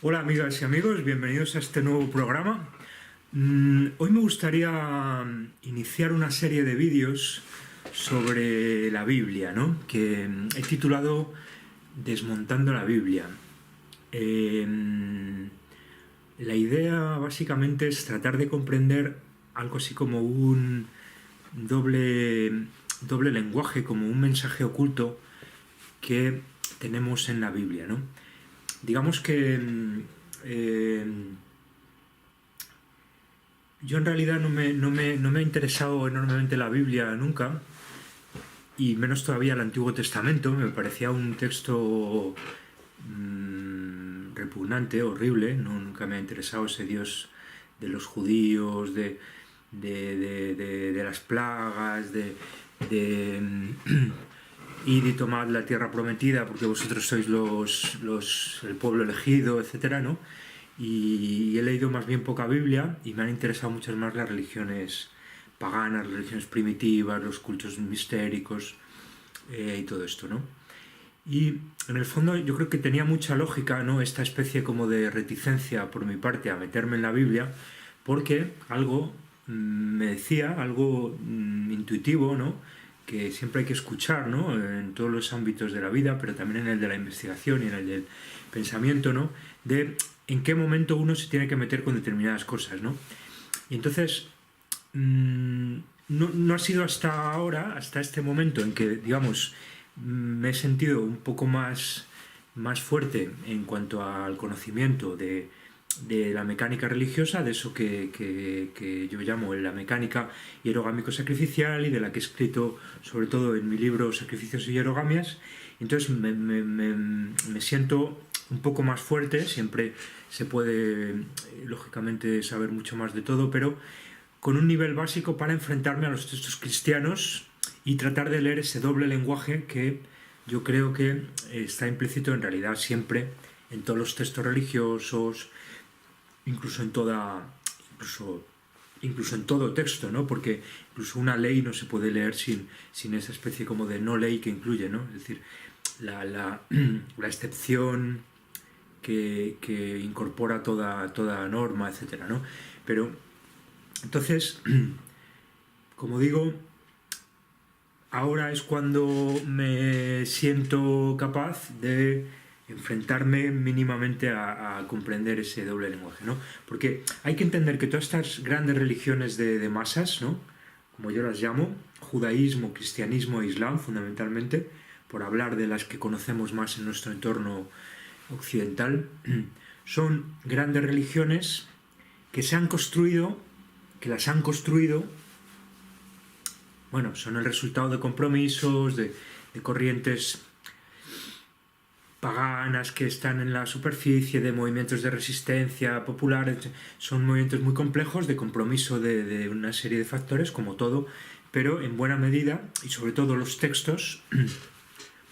Hola amigas y amigos, bienvenidos a este nuevo programa. Hoy me gustaría iniciar una serie de vídeos sobre la Biblia, ¿no? Que he titulado Desmontando la Biblia. La idea básicamente es tratar de comprender algo así como un doble lenguaje, como un mensaje oculto que tenemos en la Biblia, ¿no? Digamos que yo en realidad no me ha interesado enormemente la Biblia nunca, y menos todavía el Antiguo Testamento. Me parecía un texto repugnante, horrible. Nunca me ha interesado ese Dios de los judíos, de las plagas, id y tomad la tierra prometida porque vosotros sois el pueblo elegido, etcétera, ¿no? Y he leído más bien poca Biblia y me han interesado muchas más las religiones paganas, las religiones primitivas, los cultos mistéricos y todo esto, ¿no? Y en el fondo yo creo que tenía mucha lógica, ¿no?, esta especie como de reticencia por mi parte a meterme en la Biblia, porque algo me decía, algo intuitivo, ¿no?, que siempre hay que escuchar, ¿no?, en todos los ámbitos de la vida, pero también en el de la investigación y en el del pensamiento, ¿no?, de en qué momento uno se tiene que meter con determinadas cosas, ¿no? Y entonces no ha sido hasta ahora, hasta este momento en que, digamos, me he sentido un poco más fuerte en cuanto al conocimiento de la mecánica religiosa, de eso que yo llamo la mecánica hierogámico-sacrificial, y de la que he escrito sobre todo en mi libro Sacrificios y Hierogamias. Entonces me siento un poco más fuerte. Siempre se puede, lógicamente, saber mucho más de todo, pero con un nivel básico para enfrentarme a los textos cristianos y tratar de leer ese doble lenguaje que yo creo que está implícito en realidad siempre en todos los textos religiosos, incluso en todo texto, ¿no? Porque incluso una ley no se puede leer sin esa especie como de no ley que incluye, ¿no? Es decir, la excepción que incorpora toda norma, etcétera, ¿no? Pero entonces, como digo, ahora es cuando me siento capaz de enfrentarme mínimamente a comprender ese doble lenguaje, ¿no? Porque hay que entender que todas estas grandes religiones de masas, ¿no?, como yo las llamo, judaísmo, cristianismo e islam fundamentalmente, por hablar de las que conocemos más en nuestro entorno occidental, son grandes religiones que las han construido, bueno, son el resultado de compromisos, de corrientes paganas que están en la superficie, de movimientos de resistencia popular. Son movimientos muy complejos de compromiso de una serie de factores, como todo, pero en buena medida, y sobre todo los textos,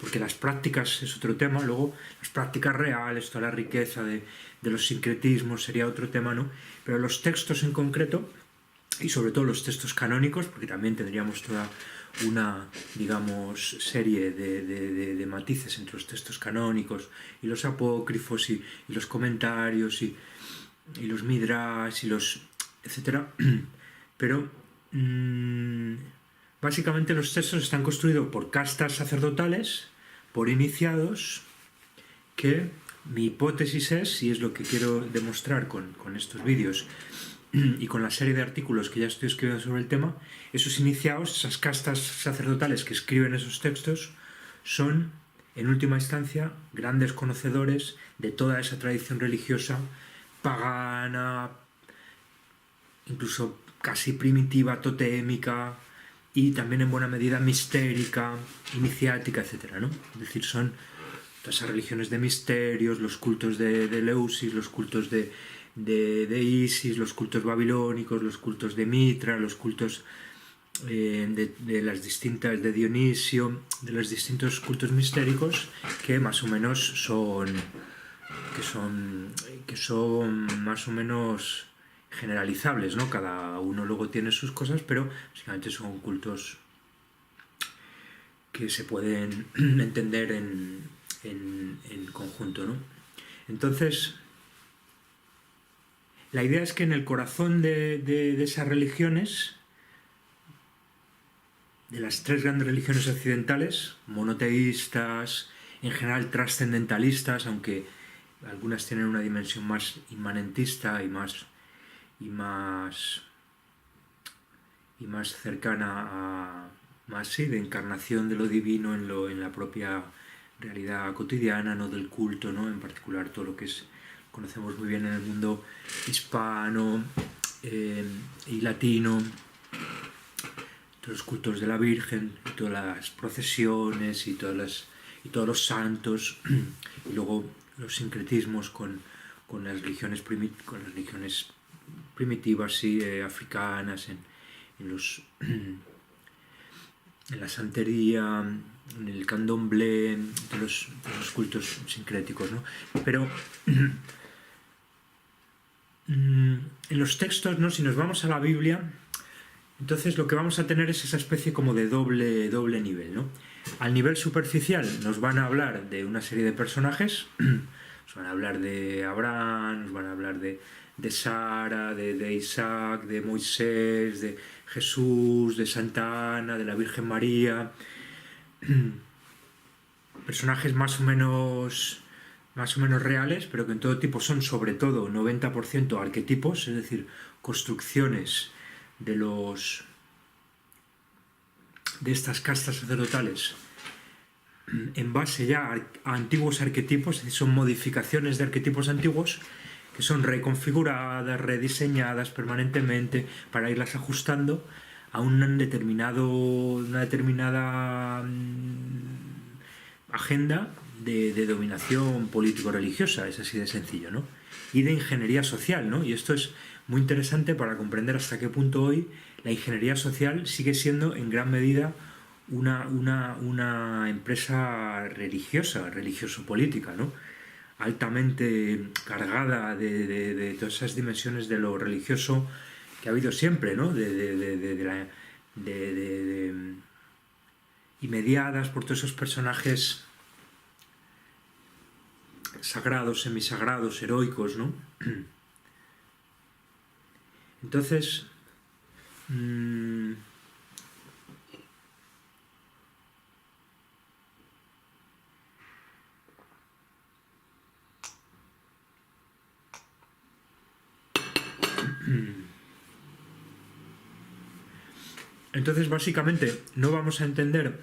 porque las prácticas es otro tema, luego las prácticas reales, toda la riqueza de los sincretismos sería otro tema, ¿no? Pero los textos en concreto, y sobre todo los textos canónicos, porque también tendríamos toda una, digamos, serie de matices entre los textos canónicos y los apócrifos y los comentarios y los midrash y los etcétera. Pero básicamente los textos están construidos por castas sacerdotales, por iniciados, que mi hipótesis es, y es lo que quiero demostrar con estos vídeos y con la serie de artículos que ya estoy escribiendo sobre el tema, esos iniciados, esas castas sacerdotales que escriben esos textos, son, en última instancia, grandes conocedores de toda esa tradición religiosa pagana, incluso casi primitiva, totémica, y también en buena medida mistérica, iniciática, etcétera, ¿no? Es decir, son todas esas religiones de misterios, los cultos de Eleusis, los cultos de Isis, los cultos babilónicos, los cultos de Mitra, los cultos de las distintas, de Dionisio, de los distintos cultos mistéricos, que más o menos son más o menos generalizables, ¿no? Cada uno luego tiene sus cosas, pero básicamente son cultos que se pueden entender en conjunto, ¿no? Entonces, La idea es que en el corazón de esas religiones, de las tres grandes religiones occidentales, monoteístas, en general trascendentalistas, aunque algunas tienen una dimensión más inmanentista y más cercana a más sí, de encarnación de lo divino en la propia realidad cotidiana, no del culto, ¿no? En particular todo lo que conocemos muy bien en el mundo hispano y latino, todos los cultos de la Virgen, y todas las procesiones y todos los santos, y luego los sincretismos con las religiones primitivas, sí, africanas, en la santería, en el candomblé, todos los cultos sincréticos, ¿no? Pero en los textos, ¿no? Si nos vamos a la Biblia, entonces lo que vamos a tener es esa especie como de doble nivel, ¿no? Al nivel superficial nos van a hablar de una serie de personajes, nos van a hablar de Abraham, nos van a hablar de Sara, de Isaac, de Moisés, de Jesús, de Santa Ana, de la Virgen María, personajes más o menos reales, pero que en todo tipo son sobre todo 90% arquetipos, es decir, construcciones de estas castas sacerdotales en base ya a antiguos arquetipos, es decir, son modificaciones de arquetipos antiguos que son reconfiguradas, rediseñadas permanentemente para irlas ajustando a una determinada agenda de dominación político-religiosa, es así de sencillo, ¿no? Y de ingeniería social, ¿no? Y esto es muy interesante para comprender hasta qué punto hoy la ingeniería social sigue siendo en gran medida una empresa religioso-política, ¿no? Altamente cargada de todas esas dimensiones de lo religioso que ha habido siempre, ¿no? Y mediadas por todos esos personajes sagrados, semisagrados, heroicos, ¿no? Entonces, básicamente, no vamos a entender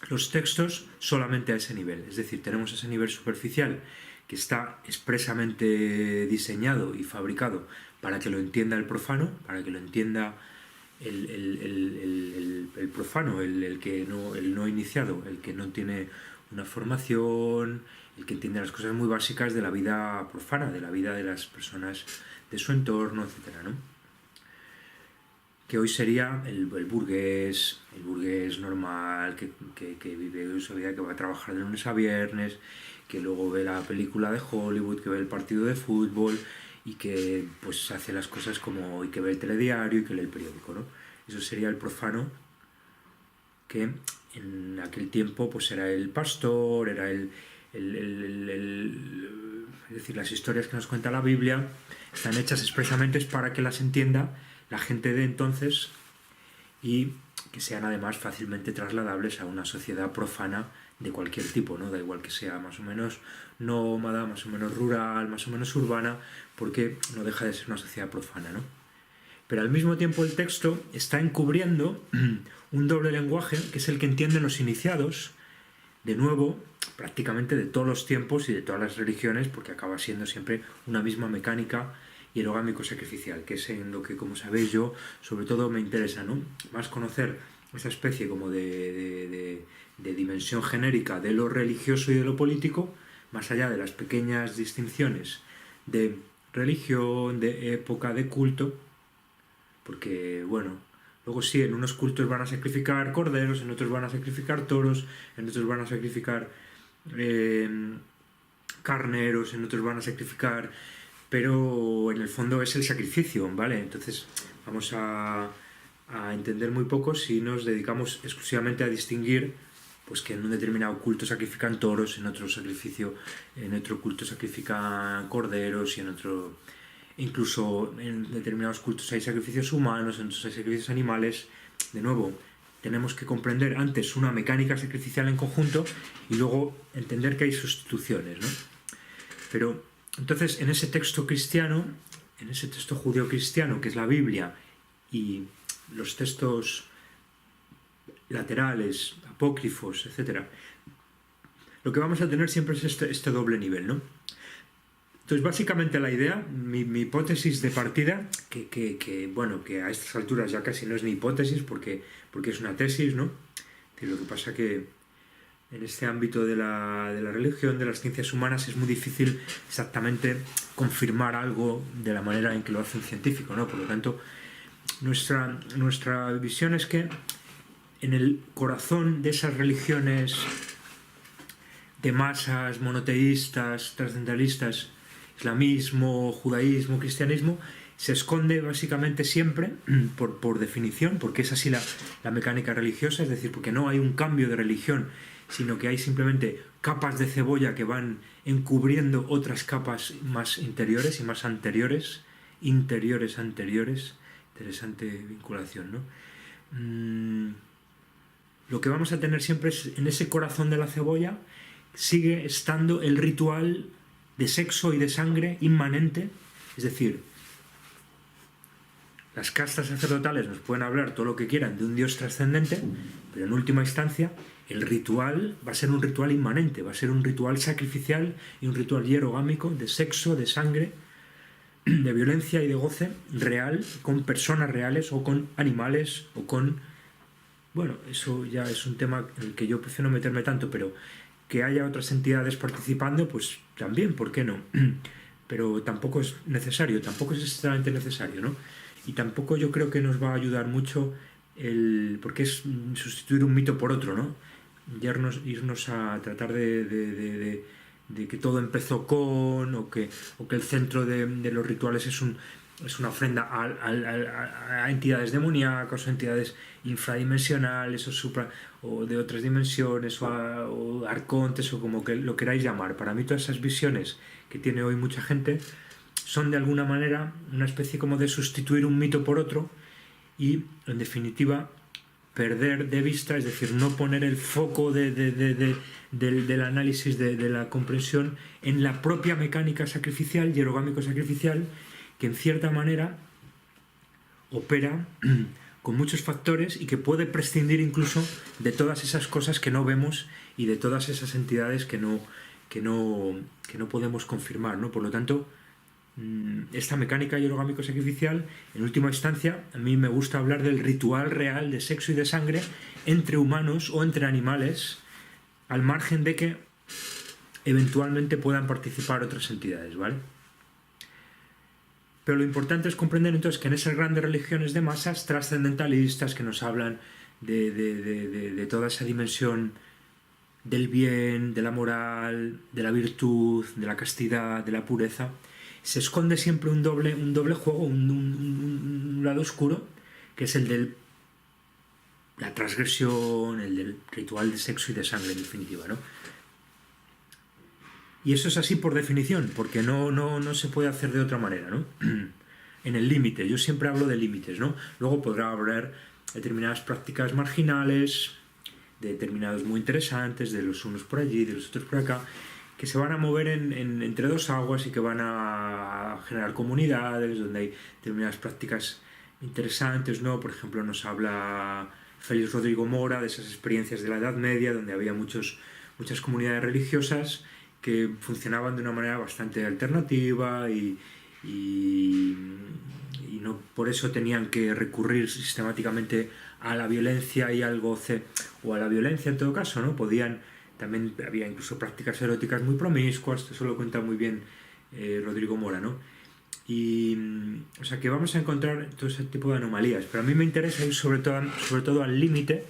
los textos solamente a ese nivel. Es decir, tenemos ese nivel superficial que está expresamente diseñado y fabricado para que lo entienda el profano, para que lo entienda el profano, el no iniciado, el que no tiene una formación, el que entiende las cosas muy básicas de la vida profana, de la vida de las personas de su entorno, etcétera, ¿no? Que hoy sería el burgués normal, que vive su vida, que va a trabajar de lunes a viernes, que luego ve la película de Hollywood, que ve el partido de fútbol y que pues hace las cosas y que ve el telediario y que lee el periódico, ¿no? Eso sería el profano, que en aquel tiempo pues era el pastor, era es decir, las historias que nos cuenta la Biblia están hechas expresamente para que las entienda la gente de entonces y que sean además fácilmente trasladables a una sociedad profana de cualquier tipo, ¿no? Da igual que sea más o menos nómada, más o menos rural, más o menos urbana, porque no deja de ser una sociedad profana, ¿no? Pero al mismo tiempo el texto está encubriendo un doble lenguaje, que es el que entienden los iniciados, de nuevo, prácticamente de todos los tiempos y de todas las religiones, porque acaba siendo siempre una misma mecánica hierogámico-sacrificial, que es en lo que, como sabéis, yo sobre todo me interesa, ¿no? Más conocer esa especie como de dimensión genérica de lo religioso y de lo político, más allá de las pequeñas distinciones de religión, de época, de culto, porque, bueno, luego sí, en unos cultos van a sacrificar corderos, en otros van a sacrificar toros, en otros van a sacrificar carneros, en otros van a sacrificar... pero en el fondo es el sacrificio, ¿vale? Entonces vamos a entender muy poco si nos dedicamos exclusivamente a distinguir pues que en un determinado culto sacrifican toros, en otro culto sacrifican corderos, y en otro, incluso en determinados cultos hay sacrificios humanos, en otros hay sacrificios animales. De nuevo, tenemos que comprender antes una mecánica sacrificial en conjunto y luego entender que hay sustituciones, ¿no? Pero entonces, en ese texto cristiano, en ese texto judeo-cristiano que es la Biblia, y los textos laterales, apócrifos, etc., lo que vamos a tener siempre es este doble nivel, ¿no? Entonces, básicamente la idea, mi hipótesis de partida, que a estas alturas ya casi no es ni hipótesis porque es una tesis, ¿no? Lo que pasa que en este ámbito de la religión, de las ciencias humanas, es muy difícil exactamente confirmar algo de la manera en que lo hace un científico, ¿no? Por lo tanto, nuestra visión es que en el corazón de esas religiones de masas, monoteístas, trascendentalistas, islamismo, judaísmo, cristianismo, se esconde básicamente siempre, por definición, porque es así la mecánica religiosa, es decir, porque no hay un cambio de religión, sino que hay simplemente capas de cebolla que van encubriendo otras capas más interiores y más anteriores, anteriores. Interesante vinculación, ¿no? Lo que vamos a tener siempre es, en ese corazón de la cebolla, sigue estando el ritual de sexo y de sangre inmanente, es decir, las castas sacerdotales nos pueden hablar todo lo que quieran de un Dios trascendente, pero en última instancia el ritual va a ser un ritual inmanente, va a ser un ritual sacrificial y un ritual hierogámico de sexo, de sangre, de violencia y de goce real, con personas reales o con animales o con... Bueno, eso ya es un tema en el que yo prefiero no meterme tanto, pero que haya otras entidades participando, pues también, ¿por qué no? Pero tampoco es necesario, tampoco es extremadamente necesario, ¿no? Y tampoco yo creo que nos va a ayudar mucho porque es sustituir un mito por otro, ¿no? Irnos a tratar de que todo empezó con, o que el centro de los rituales es una ofrenda a entidades demoníacas o entidades infradimensionales o de otras dimensiones o arcontes o como que lo queráis llamar. Para mí todas esas visiones que tiene hoy mucha gente son de alguna manera una especie como de sustituir un mito por otro y, en definitiva, perder de vista, es decir, no poner el foco del análisis, de la comprensión en la propia mecánica sacrificial, hierogámico sacrificial, que en cierta manera opera con muchos factores y que puede prescindir incluso de todas esas cosas que no vemos y de todas esas entidades que no podemos confirmar, ¿no? Por lo tanto, esta mecánica hierogámico sacrificial, en última instancia, a mí me gusta hablar del ritual real de sexo y de sangre entre humanos o entre animales, al margen de que eventualmente puedan participar otras entidades, ¿vale? Pero lo importante es comprender entonces que en esas grandes religiones de masas trascendentalistas que nos hablan de toda esa dimensión del bien, de la moral, de la virtud, de la castidad, de la pureza, se esconde siempre un doble juego, un lado oscuro, que es el de la transgresión, el del ritual de sexo y de sangre, en definitiva, ¿no? Y eso es así por definición, porque no se puede hacer de otra manera, ¿no? En el límite, yo siempre hablo de límites, ¿no? Luego podrá haber determinadas prácticas marginales, determinados muy interesantes, de los unos por allí, de los otros por acá, que se van a mover entre dos aguas y que van a generar comunidades donde hay determinadas prácticas interesantes, ¿no? Por ejemplo, nos habla Félix Rodrigo Mora de esas experiencias de la Edad Media, donde había muchas comunidades religiosas que funcionaban de una manera bastante alternativa y no por eso tenían que recurrir sistemáticamente a la violencia y al goce, o a la violencia en todo caso, ¿no? También había incluso prácticas eróticas muy promiscuas, eso lo cuenta muy bien Rodrigo Mora, ¿no? O sea que vamos a encontrar todo ese tipo de anomalías, pero a mí me interesa ir sobre todo al límite,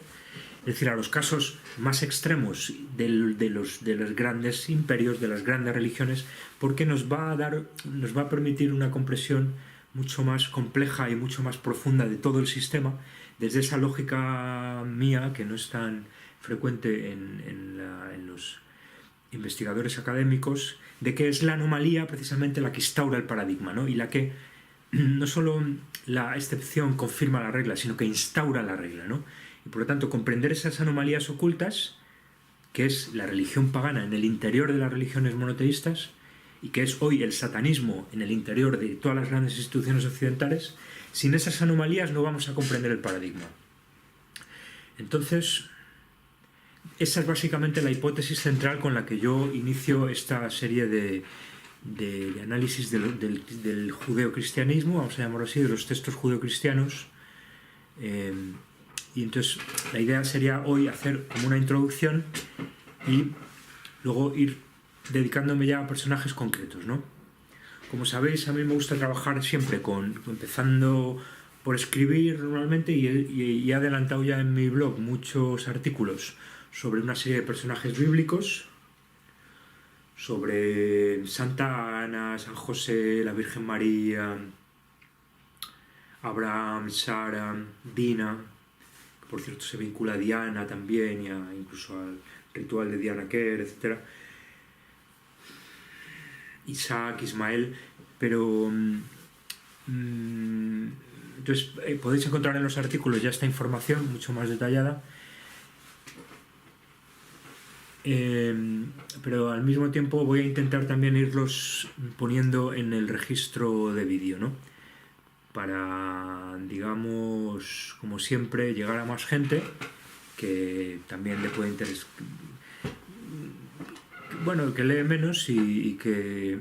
es decir, a los casos más extremos de los grandes imperios, de las grandes religiones, porque nos va a permitir una comprensión mucho más compleja y mucho más profunda de todo el sistema, desde esa lógica mía que no es tan frecuente en los investigadores académicos, de que es la anomalía precisamente la que instaura el paradigma, ¿no? Y la que no solo la excepción confirma la regla, sino que instaura la regla, ¿no? Y por lo tanto, comprender esas anomalías ocultas, que es la religión pagana en el interior de las religiones monoteístas, y que es hoy el satanismo en el interior de todas las grandes instituciones occidentales, sin esas anomalías no vamos a comprender el paradigma. Entonces, esa es básicamente la hipótesis central con la que yo inicio esta serie de análisis del judeocristianismo, vamos a llamarlo así, de los textos judeocristianos. Y entonces la idea sería hoy hacer como una introducción y luego ir dedicándome ya a personajes concretos, ¿no? Como sabéis, a mí me gusta trabajar siempre empezando por escribir normalmente, y he adelantado ya en mi blog muchos artículos sobre una serie de personajes bíblicos, sobre Santa Ana, San José, la Virgen María, Abraham, Sara, Dina, que por cierto se vincula a Diana también, y incluso al ritual de Diana Kerr, etc. Isaac, Ismael, pero entonces podéis encontrar en los artículos ya esta información mucho más detallada, pero al mismo tiempo voy a intentar también irlos poniendo en el registro de vídeo, ¿no? Para, digamos, como siempre, llegar a más gente que también le puede interesar, bueno, que lee menos y que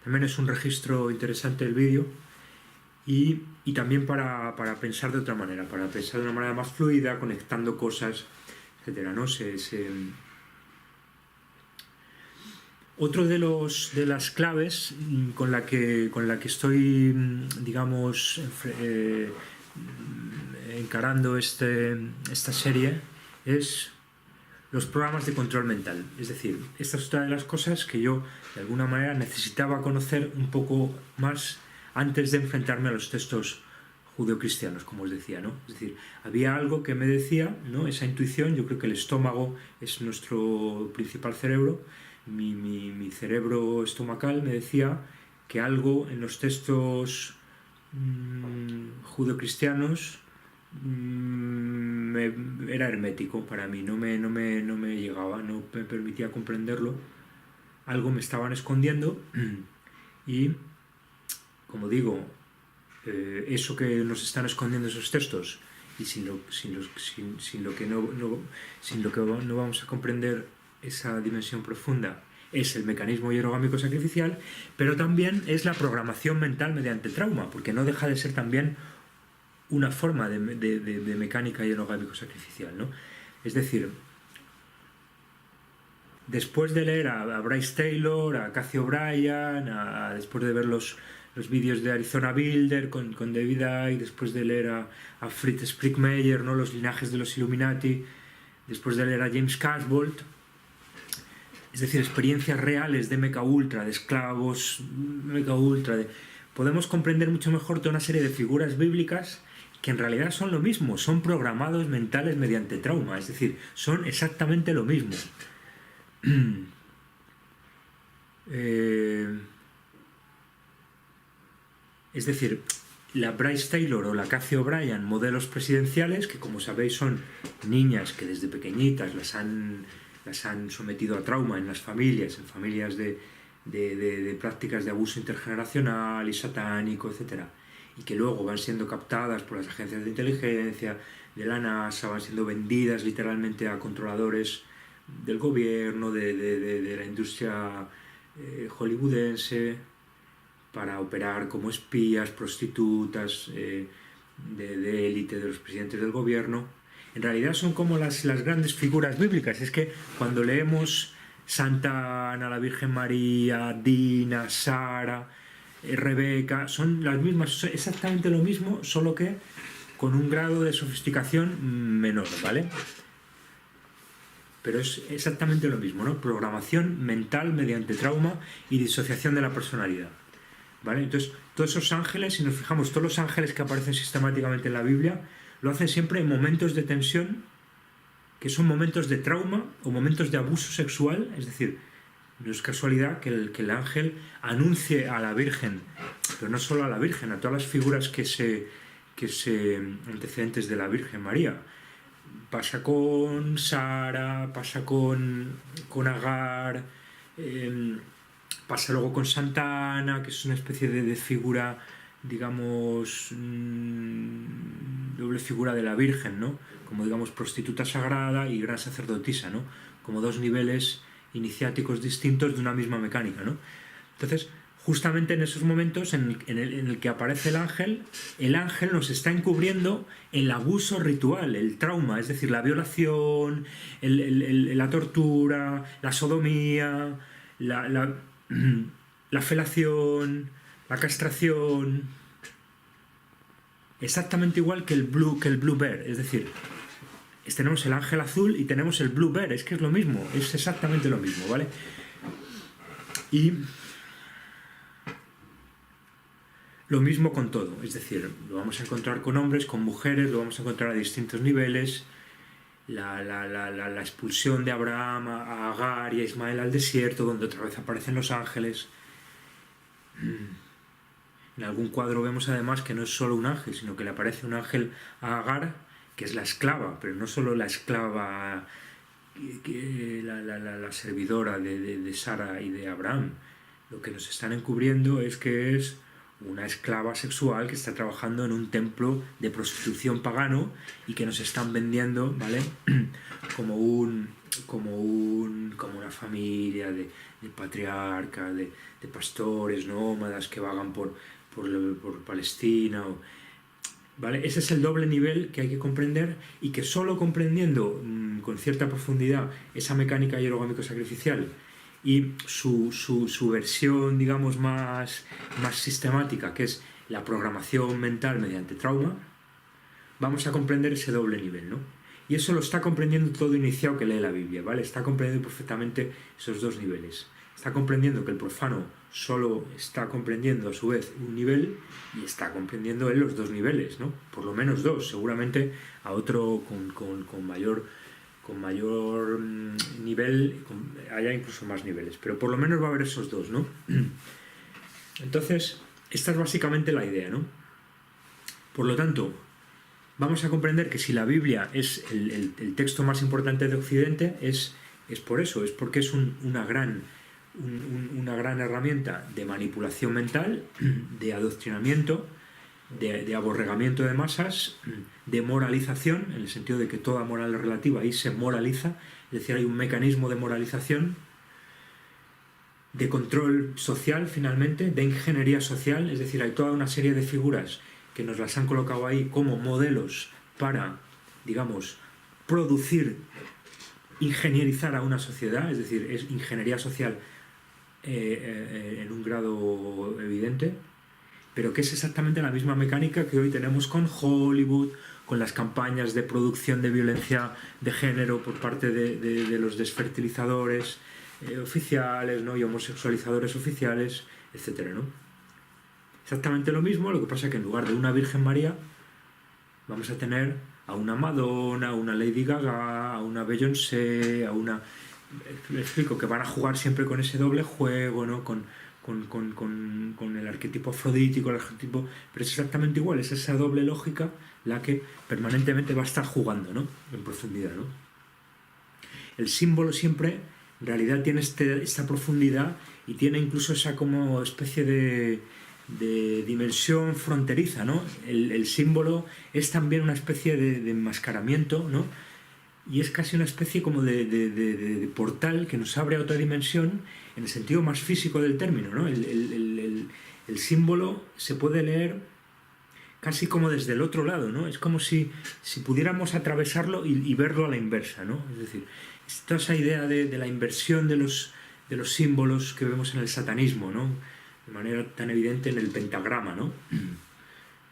también es un registro interesante el vídeo, y también para pensar de otra manera, para pensar de una manera más fluida, conectando cosas, etcétera, ¿no? Otro de las claves con la que estoy, digamos, encarando esta serie es los programas de control mental. Es decir, esta es otra de las cosas que yo de alguna manera necesitaba conocer un poco más antes de enfrentarme a los textos judeocristianos, como os decía, ¿no? Es decir, había algo que me decía, ¿no? Esa intuición. Yo creo que el estómago es nuestro principal cerebro. Mi cerebro estomacal me decía que algo en los textos judeocristianos era hermético para mí, no me llegaba, no me permitía comprenderlo. Algo me estaban escondiendo, y, como digo, eso que nos están escondiendo esos textos, y sin lo que no vamos a comprender esa dimensión profunda, es el mecanismo hierogámico sacrificial, pero también es la programación mental mediante trauma, porque no deja de ser también una forma de mecánica hierogámico sacrificial, ¿no? Es decir, después de leer a Bryce Taylor, a Cathy O'Brien, después de ver los vídeos de Arizona Builder con David Icke, después de leer a Fritz Sprickmeyer, ¿no? Los linajes de los Illuminati, después de leer a James Casbolt, es decir, experiencias reales de mecha ultra, de esclavos mecha ultra, podemos comprender mucho mejor toda una serie de figuras bíblicas que en realidad son lo mismo, son programados mentales mediante trauma, es decir, son exactamente lo mismo. Es decir, la Bryce Taylor o la Cathy O'Brien, modelos presidenciales, que como sabéis son niñas que desde pequeñitas las han sometido a trauma en las familias, en familias de prácticas de abuso intergeneracional y satánico, etc., y que luego van siendo captadas por las agencias de inteligencia, de la NASA, van siendo vendidas literalmente a controladores del gobierno, de la industria hollywoodense, para operar como espías, prostitutas, de élite de los presidentes del gobierno. En realidad son como las grandes figuras bíblicas. Es que cuando leemos Santa Ana, la Virgen María, Dina, Sara, Rebeca, son las mismas, son exactamente lo mismo, solo que con un grado de sofisticación menor, ¿vale? Pero es exactamente lo mismo, ¿no? Programación mental mediante trauma y disociación de la personalidad, ¿vale? Entonces, todos esos ángeles, si nos fijamos, todos los ángeles que aparecen sistemáticamente en la Biblia, lo hacen siempre en momentos de tensión que son momentos de trauma o momentos de abuso sexual, es decir, no es casualidad que el ángel anuncie a la Virgen, pero no solo a la Virgen, a todas las figuras que se antecedentes de la Virgen María. Pasa con Sara, pasa con Agar, pasa luego con Santana, que es una especie de figura, digamos, doble figura de la Virgen, ¿no? Como, digamos, prostituta sagrada y gran sacerdotisa, ¿no? Como dos niveles iniciáticos distintos de una misma mecánica, ¿no? Entonces, justamente en esos momentos en el que aparece el ángel nos está encubriendo el abuso ritual, el trauma, es decir, la violación, la tortura, la sodomía, la felación, la castración, exactamente igual que el Blue Bear, es decir, tenemos el ángel azul y tenemos el Blue Bear, es que es lo mismo, es exactamente lo mismo, ¿vale? Y lo mismo con todo, es decir, lo vamos a encontrar con hombres, con mujeres, lo vamos a encontrar a distintos niveles. La expulsión de Abraham a Agar y a Ismael al desierto, donde otra vez aparecen los ángeles. En algún cuadro vemos además que no es solo un ángel, sino que le aparece un ángel a Agar, que es la esclava, pero no solo la esclava, la servidora de Sara y de Abraham. Lo que nos están encubriendo es que es una esclava sexual que está trabajando en un templo de prostitución pagano y que nos están vendiendo, ¿vale? como una familia de patriarca, de pastores nómadas que vagan por Palestina, ¿vale? Ese es el doble nivel que hay que comprender, y que solo comprendiendo con cierta profundidad esa mecánica hierogámico-sacrificial y su versión, digamos, más sistemática, que es la programación mental mediante trauma, vamos a comprender ese doble nivel, ¿no? Y eso lo está comprendiendo todo iniciado que lee la Biblia, ¿vale? Está comprendiendo perfectamente esos dos niveles. Está comprendiendo que el profano solo está comprendiendo a su vez un nivel, y está comprendiendo él los dos niveles, ¿no? Por lo menos dos, seguramente a otro con mayor nivel haya incluso más niveles, pero por lo menos va a haber esos dos, ¿no? Entonces, esta es básicamente la idea, ¿no? Por lo tanto, vamos a comprender que si la Biblia es el texto más importante de Occidente, es por eso, es porque es una gran herramienta de manipulación mental, de adoctrinamiento, de aborregamiento de masas, de moralización, en el sentido de que toda moral es relativa y se moraliza, es decir, hay un mecanismo de moralización, de control social finalmente, de ingeniería social, es decir, hay toda una serie de figuras que nos las han colocado ahí como modelos para, digamos, ingenierizar a una sociedad, es decir, es ingeniería social en un grado evidente, pero que es exactamente la misma mecánica que hoy tenemos con Hollywood, con las campañas de producción de violencia de género por parte de los desfertilizadores oficiales, ¿no? Y homosexualizadores oficiales, etcétera, ¿no? Exactamente lo mismo, lo que pasa es que en lugar de una Virgen María vamos a tener a una Madonna, a una Lady Gaga, a una Beyoncé, a una... Me explico, que van a jugar siempre con ese doble juego, ¿no? Con el arquetipo afrodítico, el arquetipo... Pero es exactamente igual, es esa doble lógica la que permanentemente va a estar jugando, ¿no? En profundidad, ¿no? El símbolo siempre, en realidad, tiene esta profundidad, y tiene incluso esa como especie de dimensión fronteriza, ¿no? El símbolo es también una especie de enmascaramiento, ¿no? Y es casi una especie como de portal que nos abre a otra dimensión en el sentido más físico del término, ¿no? El símbolo se puede leer casi como desde el otro lado, ¿no? Es como si pudiéramos atravesarlo y verlo a la inversa, ¿no? Es decir, toda esa idea de la inversión de los símbolos que vemos en el satanismo, ¿no? De manera tan evidente en el pentagrama, ¿no?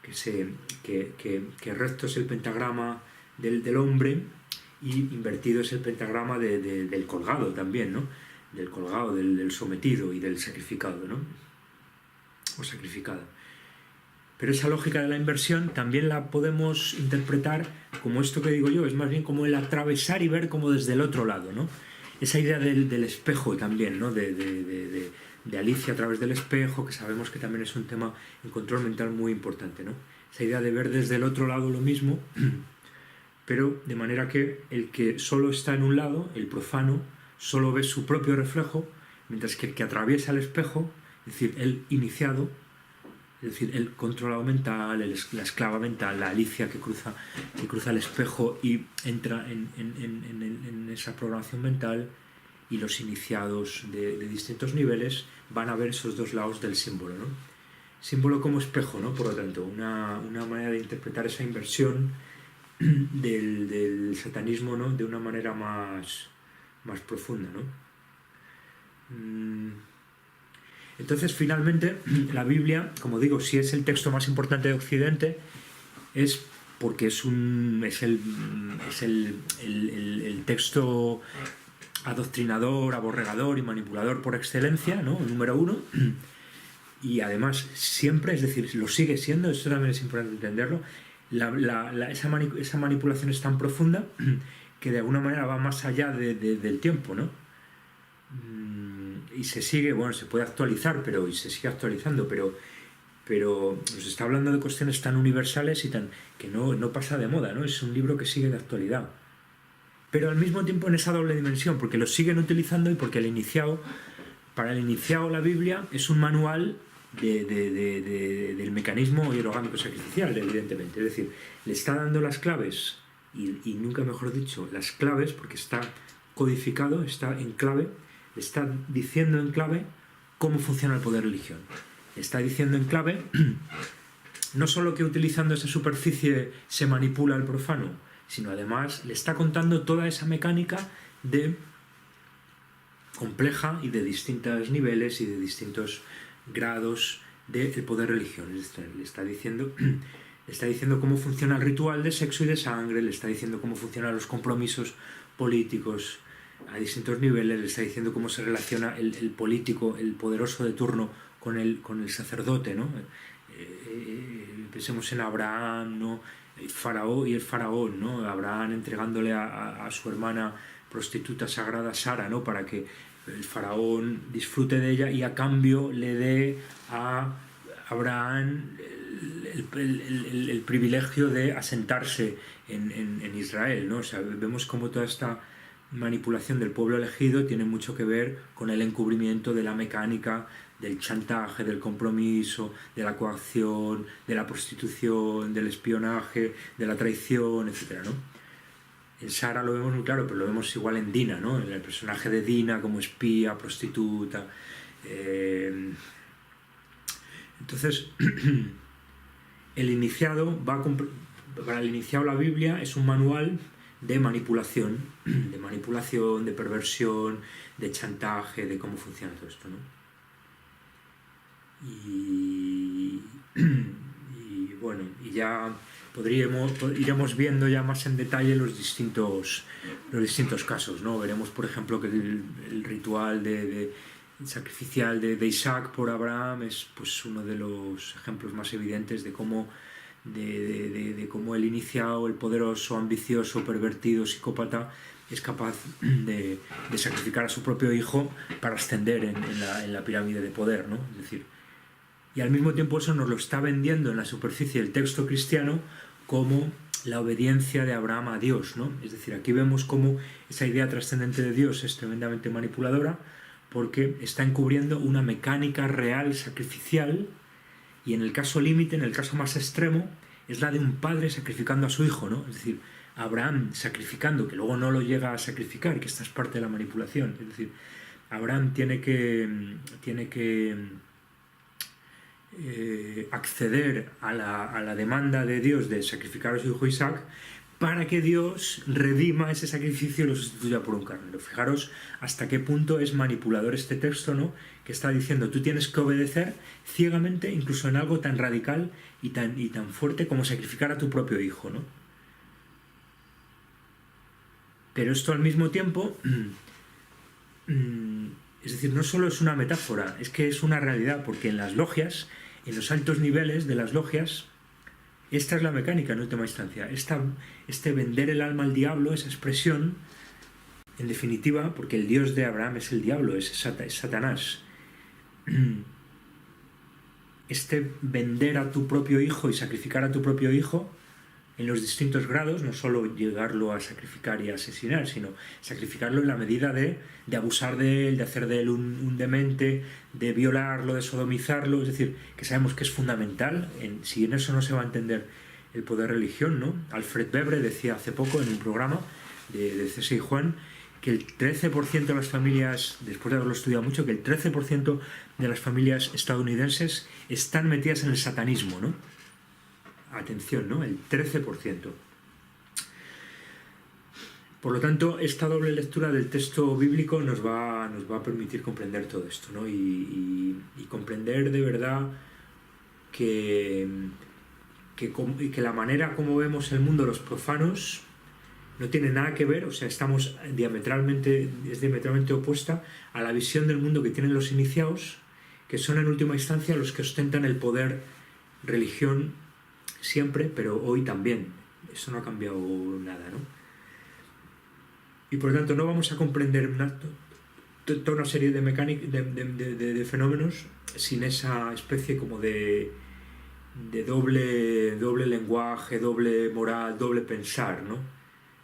Que recto es el pentagrama del hombre y invertido es el pentagrama del colgado también, ¿no? Del colgado, del sometido y del sacrificado, ¿no? O sacrificada. Pero esa lógica de la inversión también la podemos interpretar como esto que digo yo, es más bien como el atravesar y ver como desde el otro lado, ¿no? Esa idea del espejo también, ¿no? De Alicia a través del espejo, que sabemos que también es un tema en control mental muy importante, ¿no? Esa idea de ver desde el otro lado lo mismo, pero de manera que el que solo está en un lado, el profano, solo ve su propio reflejo, mientras que el que atraviesa el espejo, es decir, el iniciado, es decir, el controlado mental, la esclava mental, la Alicia que cruza el espejo y entra en esa programación mental, y los iniciados de distintos niveles van a ver esos dos lados del símbolo, ¿no? Símbolo como espejo, ¿no? Por lo tanto, una manera de interpretar esa inversión del satanismo, ¿no? De una manera más profunda, ¿no? Entonces, finalmente, la Biblia, como digo, si es el texto más importante de Occidente, es porque es el texto adoctrinador, aborregador y manipulador por excelencia, ¿no? El número uno. Y además siempre, es decir, lo sigue siendo, esto también es importante entenderlo, esa manipulación es tan profunda que de alguna manera va más allá del tiempo, ¿no? Y se sigue, bueno, se puede actualizar, y se sigue actualizando, pero nos está hablando de cuestiones tan universales y tan que no pasa de moda, ¿no? Es un libro que sigue de actualidad. Pero al mismo tiempo en esa doble dimensión, porque lo siguen utilizando y porque para el iniciado la Biblia es un manual del mecanismo hierogámico sacrificial, evidentemente. Es decir, le está dando las claves, y nunca mejor dicho, las claves, porque está codificado, está en clave, le está diciendo en clave cómo funciona el poder religión. Le está diciendo en clave no solo que utilizando esa superficie se manipula al profano, sino además le está contando toda esa mecánica compleja y de distintos niveles y de distintos grados del poder religioso. Le está diciendo cómo funciona el ritual de sexo y de sangre, le está diciendo cómo funcionan los compromisos políticos a distintos niveles, le está diciendo cómo se relaciona el político, el poderoso de turno con el sacerdote, ¿no? Pensemos en Abraham, ¿no? El faraón, ¿no? Abraham entregándole a su hermana prostituta sagrada Sara, ¿no? Para que el faraón disfrute de ella y a cambio le dé a Abraham el privilegio de asentarse en Israel, ¿no? O sea, vemos cómo toda esta manipulación del pueblo elegido tiene mucho que ver con el encubrimiento de la mecánica del chantaje, del compromiso, de la coacción, de la prostitución, del espionaje, de la traición, etc., ¿no? En Sara lo vemos muy claro, pero lo vemos igual en Dina, ¿no? En el personaje de Dina como espía, prostituta. Entonces, para el iniciado la Biblia es un manual de manipulación, de perversión, de chantaje, de cómo funciona todo esto, ¿no? Y bueno, y ya iremos viendo ya más en detalle los distintos casos, ¿no? Veremos, por ejemplo, que el ritual sacrificial de Isaac por Abraham es pues uno de los ejemplos más evidentes de cómo el iniciado, el poderoso, ambicioso, pervertido, psicópata es capaz de sacrificar a su propio hijo para ascender en la pirámide de poder, ¿no? Es decir, y al mismo tiempo eso nos lo está vendiendo en la superficie del texto cristiano como la obediencia de Abraham a Dios, ¿no? Es decir, aquí vemos cómo esa idea trascendente de Dios es tremendamente manipuladora porque está encubriendo una mecánica real sacrificial, y en el caso límite, en el caso más extremo, es la de un padre sacrificando a su hijo, ¿no? Es decir, Abraham sacrificando, que luego no lo llega a sacrificar, que esta es parte de la manipulación. Es decir, Abraham tiene que acceder a la demanda de Dios de sacrificar a su hijo Isaac para que Dios redima ese sacrificio y lo sustituya por un carnero. Fijaros hasta qué punto es manipulador este texto, ¿no? Que está diciendo, tú tienes que obedecer ciegamente, incluso en algo tan radical y tan fuerte como sacrificar a tu propio hijo, ¿no? Pero esto al mismo tiempo, es decir, no solo es una metáfora, es que es una realidad, porque en las logias, en los altos niveles de las logias, Esta es la mecánica en última instancia. Este vender el alma al diablo, esa expresión, en definitiva, porque el Dios de Abraham es el diablo, es Satanás. Este vender a tu propio hijo y sacrificar a tu propio hijo en los distintos grados, no solo llegarlo a sacrificar y a asesinar, sino sacrificarlo en la medida de abusar de él, de hacer de él un demente, de violarlo, de sodomizarlo, es decir, que sabemos que es fundamental, si en eso no se va a entender el poder religión, ¿no? Alfred Webre decía hace poco en un programa de César y Juan que el 13% de las familias, después de haberlo estudiado mucho, que el 13% de las familias estadounidenses están metidas en el satanismo, ¿no? Atención, ¿no? El 13%. Por lo tanto, esta doble lectura del texto bíblico nos va a permitir comprender todo esto, ¿no? Y comprender de verdad que la manera como vemos el mundo los profanos no tiene nada que ver, o sea, es diametralmente opuesta a la visión del mundo que tienen los iniciados, que son en última instancia los que ostentan el poder, religión, siempre, pero hoy también. Eso no ha cambiado nada, ¿no? Y por lo tanto no vamos a comprender toda una serie de fenómenos sin esa especie como de doble lenguaje, doble moral, doble pensar, ¿no?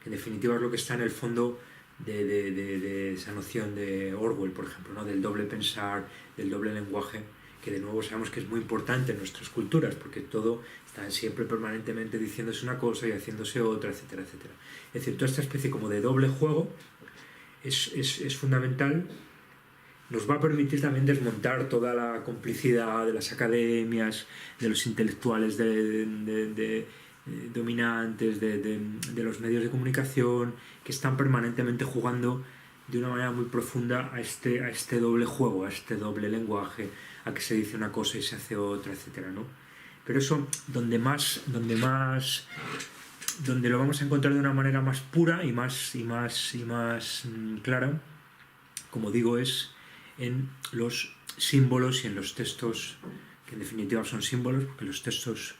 Que en definitiva es lo que está en el fondo de esa noción de Orwell, por ejemplo, ¿no? Del doble pensar, del doble lenguaje, que de nuevo sabemos que es muy importante en nuestras culturas, porque todo está siempre permanentemente diciéndose una cosa y haciéndose otra, etcétera, etcétera. Es decir, toda esta especie como de doble juego es fundamental. Nos va a permitir también desmontar toda la complicidad de las academias, de los intelectuales dominantes, de los medios de comunicación, que están permanentemente jugando de una manera muy profunda a este doble juego, a este doble lenguaje, a que se dice una cosa y se hace otra, etcétera, ¿no? Pero eso, donde lo vamos a encontrar de una manera más pura y más clara, como digo, es en los símbolos y en los textos, que en definitiva son símbolos, porque los textos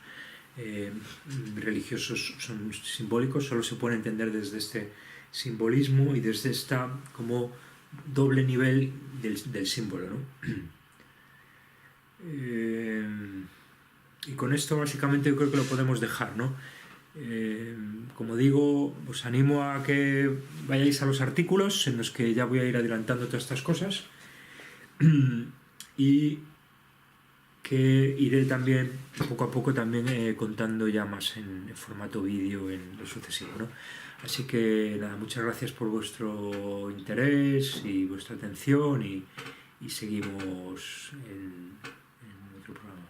religiosos son simbólicos, solo se pueden entender desde este simbolismo y desde esta como doble nivel del símbolo, ¿no? Y con esto básicamente yo creo que lo podemos dejar, ¿no? Como digo, os animo a que vayáis a los artículos en los que ya voy a ir adelantando todas estas cosas y que iré también poco a poco también contando ya más en formato vídeo en lo sucesivo, ¿no? Así que nada, muchas gracias por vuestro interés y vuestra atención y seguimos en otro programa.